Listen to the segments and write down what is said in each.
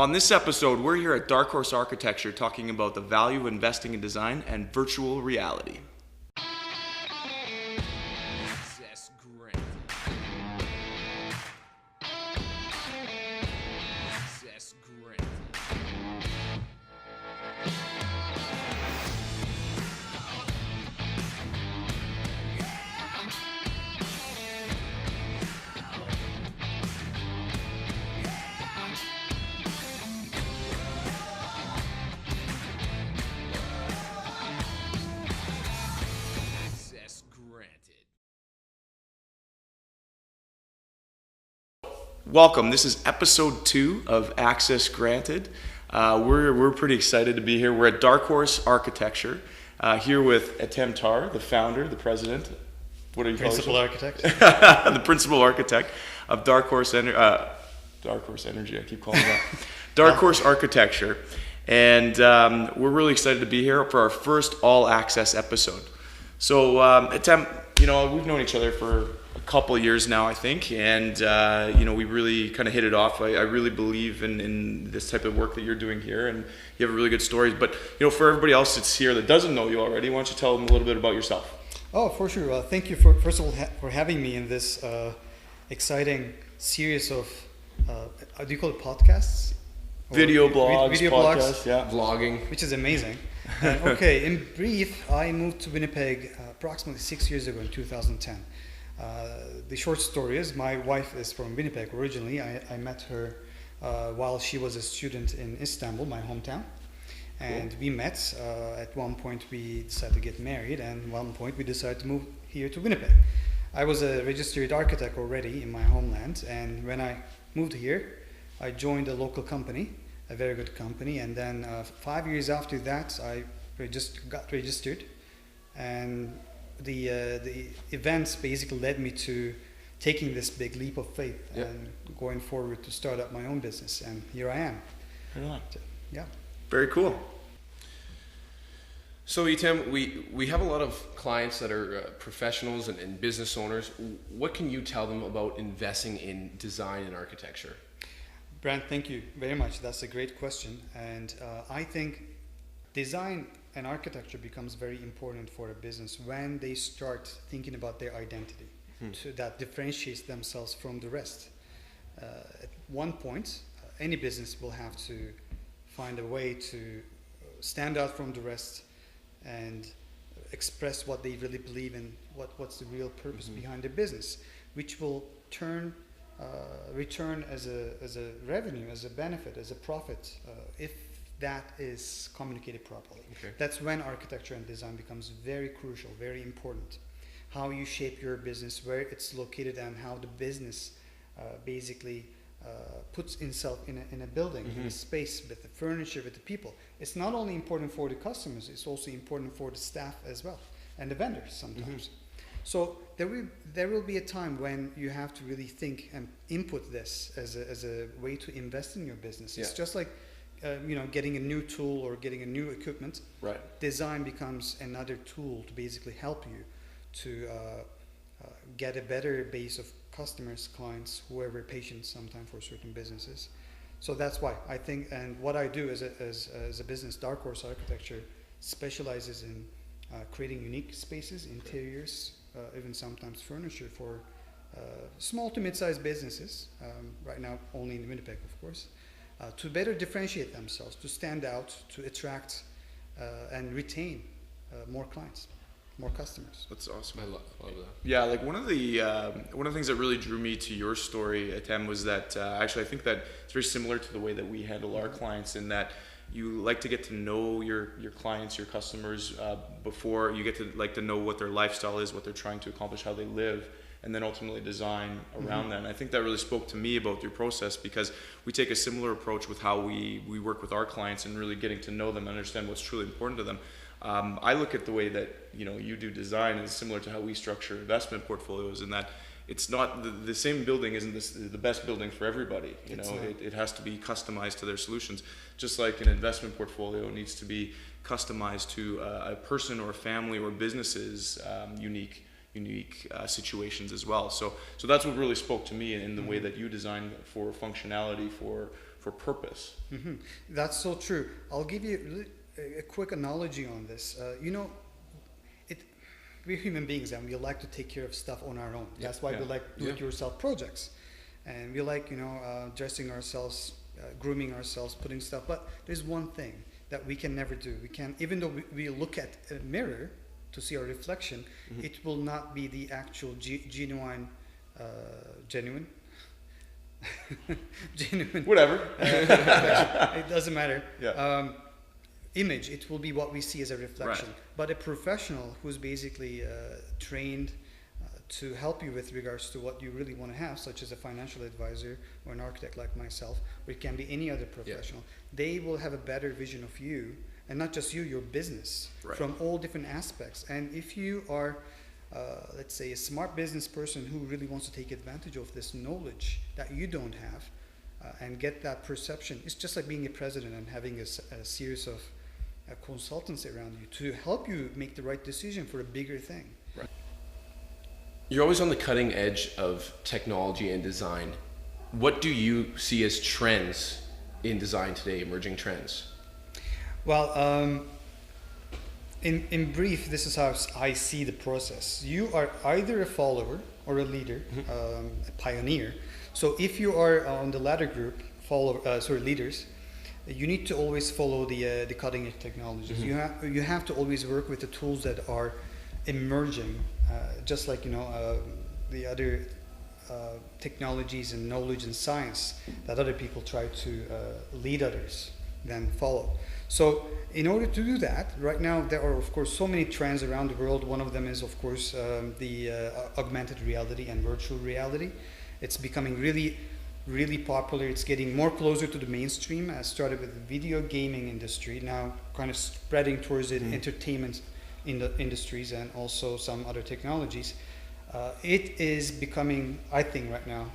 On this episode, we're here at Dark Horse Architecture talking about the value of investing in design and virtual reality. Welcome. This is episode 2 of Access Granted. We're pretty excited to be here. We're at Dark Horse Architecture, here with Ethem Tar, the founder, the president. What are you calling Principal architect? The principal architect of Dark Horse Energy. I keep calling it that. Dark Horse Architecture, and we're really excited to be here for our first all access episode. So, Ethem, we've known each other for a couple of years now, I think, and we really kind of hit it off. I really believe in this type of work that you're doing here, and you have really good stories. But for everybody else that's here that doesn't know you already, why don't you tell them a little bit about yourself? Oh, for sure. Thank you first of all for having me in this exciting series of do you call it podcasts? Video blogs, video podcasts, blogs, yeah, vlogging, which is amazing. Okay, in brief, I moved to Winnipeg approximately 6 years ago in 2010. The short story is my wife is from Winnipeg originally. I met her while she was a student in Istanbul, my hometown. And we met. At one point we decided to get married, and at one point we decided to move here to Winnipeg. I was a registered architect already in my homeland, and when I moved here, I joined a local company, a very good company, and then 5 years after that I got registered, and the events basically led me to taking this big leap of faith and going forward to start up my own business, and here I am. Right. Yeah. Very cool. So Ethem, we have a lot of clients that are professionals and business owners. What can you tell them about investing in design and architecture? Brent, thank you very much. That's a great question, and I think design and architecture becomes very important for a business when they start thinking about their identity, so that differentiates themselves from the rest. At one point, any business will have to find a way to stand out from the rest and express what they really believe in, what's the real purpose behind their business, which will return as a revenue, as a benefit, as a profit, if that is communicated properly. Okay. That's when architecture and design becomes very crucial, very important. How you shape your business, where it's located, and how the business basically puts itself in a building, in a space, with the furniture, with the people. It's not only important for the customers, it's also important for the staff as well, and the vendors sometimes. So there will be a time when you have to really think and input this as a way to invest in your business. It's just like getting a new tool or getting a new equipment. Right. Design becomes another tool to basically help you to get a better base of customers, clients, whoever, patients sometimes for certain businesses. So that's why I think, and what I do as a business, Dark Horse Architecture specializes in creating unique spaces, interiors, even sometimes furniture for small to mid-sized businesses, right now only in Winnipeg, of course, to better differentiate themselves, to stand out, to attract and retain more clients, more customers. That's awesome. I love that. Yeah, like one of the things that really drew me to your story, Ethem, was that actually I think that it's very similar to the way that we handle our clients, in that you like to get to know your clients, your customers, before you get to like to know what their lifestyle is, what they're trying to accomplish, how they live, and then ultimately design around that. And I think that really spoke to me about your process, because we take a similar approach with how we work with our clients and really getting to know them, understand what's truly important to them. I look at the way that you do design is similar to how we structure investment portfolios, in that it's not the same building isn't the best building for everybody. It has to be customized to their solutions, just like an investment portfolio needs to be customized to a person or a family or business's unique situations as well. So that's what really spoke to me in the way that you design for functionality, for for purpose. That's so true. I'll give you a quick analogy on this. We're human beings and we like to take care of stuff on our own. That's why we like do-it-yourself projects. And we like, dressing ourselves, grooming ourselves, putting stuff. But there's one thing that we can never do. We can, even though we look at a mirror to see our reflection, it will not be the actual genuine, Whatever. It doesn't matter. Yeah. Image. It will be what we see as a reflection. Right. But a professional who's basically trained to help you with regards to what you really want to have, such as a financial advisor or an architect like myself, or it can be any other professional, they will have a better vision of you, and not just you, your business, from all different aspects. And if you are, let's say, a smart business person who really wants to take advantage of this knowledge that you don't have, and get that perception, it's just like being a president and having a series of consultants around you to help you make the right decision for a bigger thing. Right. You're always on the cutting edge of technology and design. What do you see as trends in design today, emerging trends? Well, in brief, this is how I see the process. You are either a follower or a leader, a pioneer. So if you are on the latter group, leaders, you need to always follow the cutting edge technologies. You have to always work with the tools that are emerging, just like the other technologies and knowledge and science that other people try to lead others then follow. So in order to do that, right now there are of course so many trends around the world. One of them is of course the augmented reality and virtual reality. It's becoming really popular. It's getting more closer to the mainstream. It started with the video gaming industry, now kind of spreading towards the entertainment industries and also some other technologies. It is becoming, I think right now,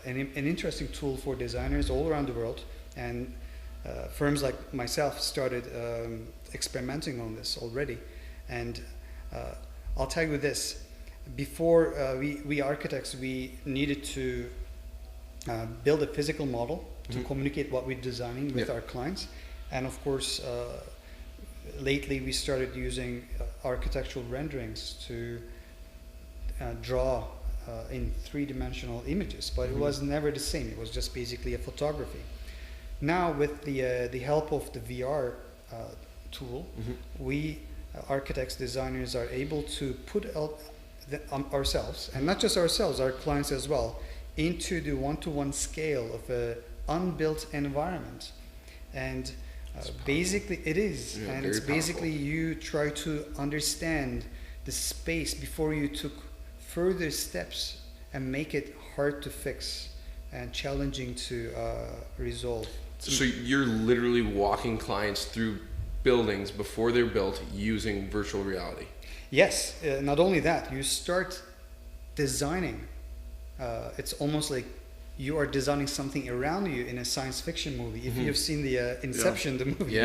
an interesting tool for designers all around the world, and firms like myself started experimenting on this already. And I'll tell you this, before we architects, we needed to build a physical model to communicate what we're designing with our clients. And of course, lately we started using architectural renderings to draw in three-dimensional images, but it was never the same. It was just basically a photography. Now with the help of the VR tool, we architects, designers are able to put ourselves, and not just ourselves, our clients as well, into the one-to-one scale of an unbuilt environment. And basically it is, and it's basically you try to understand the space before you took further steps and make it hard to fix and challenging to resolve. So you're literally walking clients through buildings before they're built using virtual reality? Yes, not only that, you start designing. It's almost like you are designing something around you in a science fiction movie. If you've seen the Inception, the movie,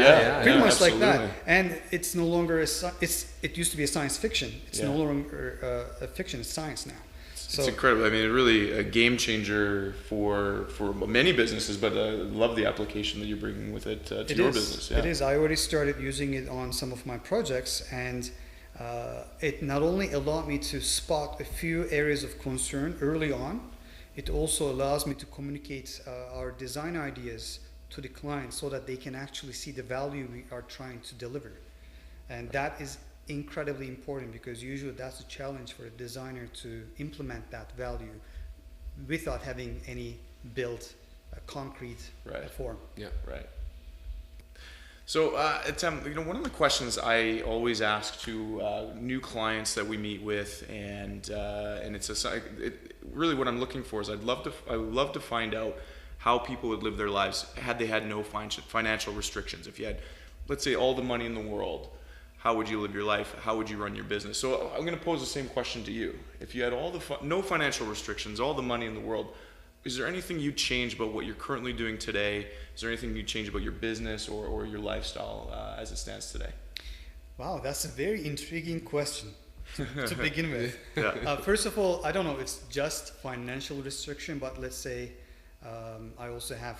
pretty much like that. And it's no longer it used to be a science fiction. It's no longer a fiction. It's science now. So, it's incredible. I mean, really a game changer for many businesses. But I love the application that you're bringing with it to your business. Yeah. It is. I already started using it on some of my projects, and it not only allowed me to spot a few areas of concern early on, it also allows me to communicate our design ideas to the client so that they can actually see the value we are trying to deliver. And that is incredibly important, because usually that's a challenge for a designer to implement that value without having any built concrete form. Yeah, right. So, Ethem, one of the questions I always ask to new clients that we meet with, and it's really what I'm looking for is I would love to find out how people would live their lives had they had no financial restrictions. If you had, let's say, all the money in the world, how would you live your life? How would you run your business? So I'm going to pose the same question to you. If you had no financial restrictions, all the money in the world, is there anything you'd change about what you're currently doing today? Is there anything you'd change about your business or your lifestyle as it stands today? Wow, that's a very intriguing question to begin with. Yeah. First of all, I don't know if it's just financial restriction, but let's say I also have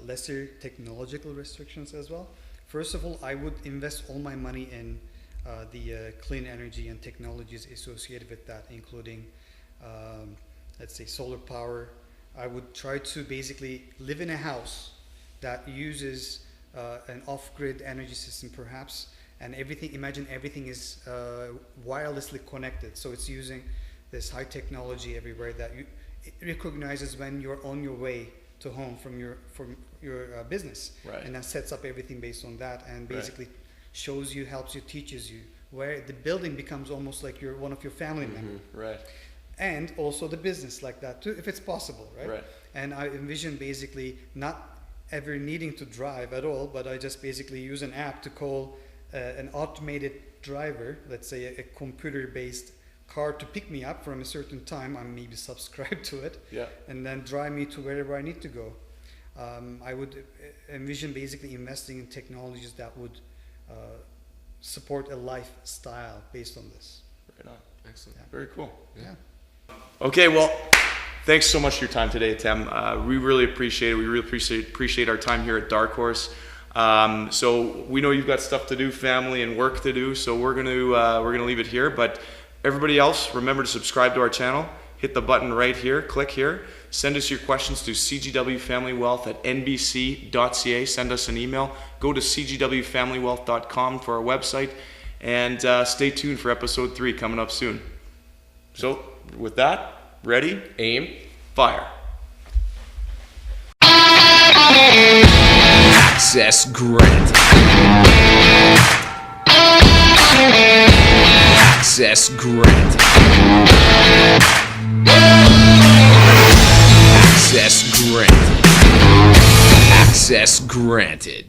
lesser technological restrictions as well. First of all, I would invest all my money in the clean energy and technologies associated with that, including, let's say, solar power. I would try to basically live in a house that uses an off-grid energy system, perhaps, and everything. Imagine everything is wirelessly connected, so it's using this high technology everywhere that it recognizes when you're on your way to home from your business, Right. and then sets up everything based on that, and basically shows you, helps you, teaches you, where the building becomes almost like you're one of your family members. Right. And also the business like that too, if it's possible, right? Right. And I envision basically not ever needing to drive at all, but I just basically use an app to call an automated driver, let's say a computer-based car, to pick me up from a certain time. I'm maybe subscribed to it, Yeah. and then drive me to wherever I need to go. I would envision basically investing in technologies that would support a lifestyle based on this. Right on. Excellent. Very cool. Yeah. Okay, well, thanks so much for your time today, Ethem. We really appreciate it. We really appreciate our time here at Dark Horse. So we know you've got stuff to do, family and work to do. So we're gonna leave it here. But everybody else, remember to subscribe to our channel. Hit the button right here. Click here. Send us your questions to cgwfamilywealth@nbc.ca. Send us an email. Go to cgwfamilywealth.com for our website, and stay tuned for episode 3 coming up soon. So with that, ready, Aim. fire. Access granted. Access granted. Access granted. Access granted.